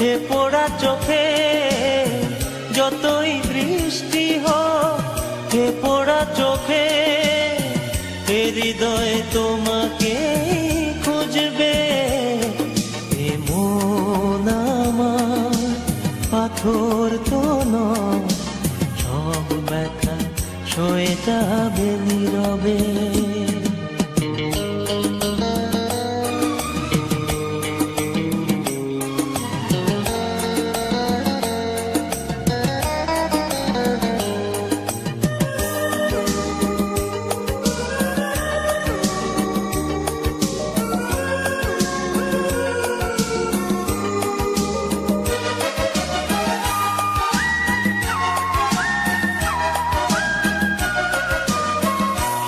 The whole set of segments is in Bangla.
এ পোড়া চোখে যতই বৃষ্টি হোক, এ পোড়া চোখে এ হৃদয় তোমাকে খুঁজবে। এ মন আমার পাথর তো নয়, সব ব্যথা সয়ে যাবে নীরবে।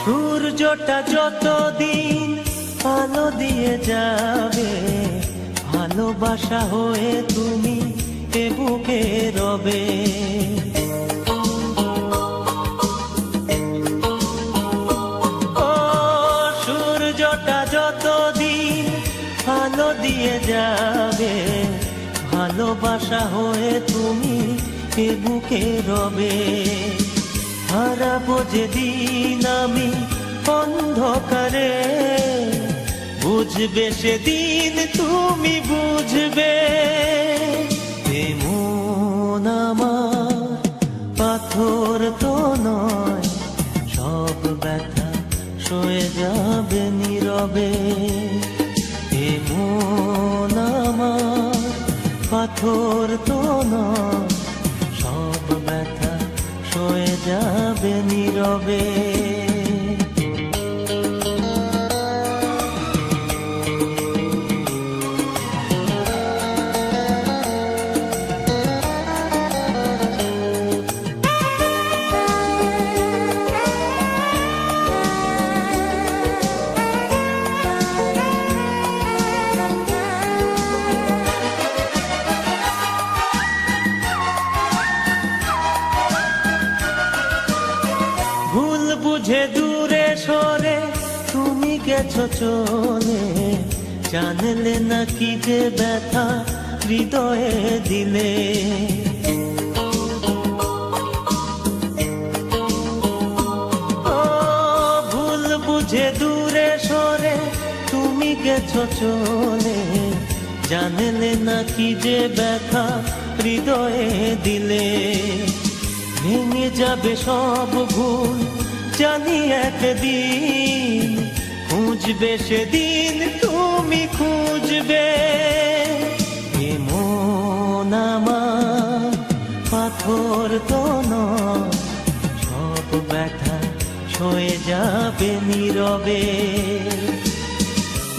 সূর্যটা যতদিন আলো দিয়ে যাবে, ভালোবাসা হয়ে তুমি এ বুকে রবে। ও সূর্যটা যতদিন আলো দিয়ে যাবে, ভালোবাসা হয়ে তুমি এ বুকে রবে। হারাবো যেদিন আমি অন্ধকারে, বুঝবে সেদিন তুমি বুঝবে। এ মন আমার পাথর তো নয়, সব ব্যথা সয়ে যাবে নীরবে। এ মন আমার পাথর তো নয়, সব ব্যথা সয়ে যাবে নীরবে। ভুল বুঝে দূরে সরে তুমি গেছো চলে, জানলে না কি যে ব্যথা হৃদয়ে দিলে। ও ভুল বুঝে দূরে সরে তুমি গেছো চলে, জানলে না কি যে ব্যথা হৃদয়ে দিলে। ভেঙে যাবে সব ভুল জানি একদিন, খুঁজবে সেদিন তুমি খুঁজবে। এ মন আমার পাথর তো নয়, সব ব্যথা সয়ে যাবে নীরবে।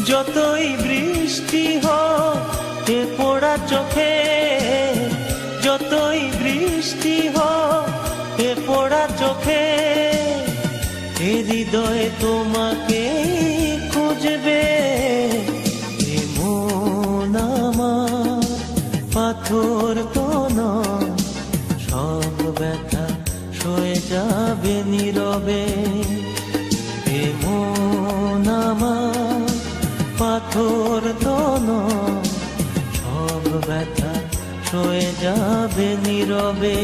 যতই বৃষ্টি হোক এ পোড়া চোখে, যতই বৃষ্টি হোক এ পোড়া চোখে, এ হৃদয় তোমাকে খুঁজবে। এ মন আমার পাথর তো নয়, সব ব্যথা সয়ে যাবে নীরবে। এ মন আমার পাথর তো নয়, সব ব্যথা সয়ে যাবে নীরবে।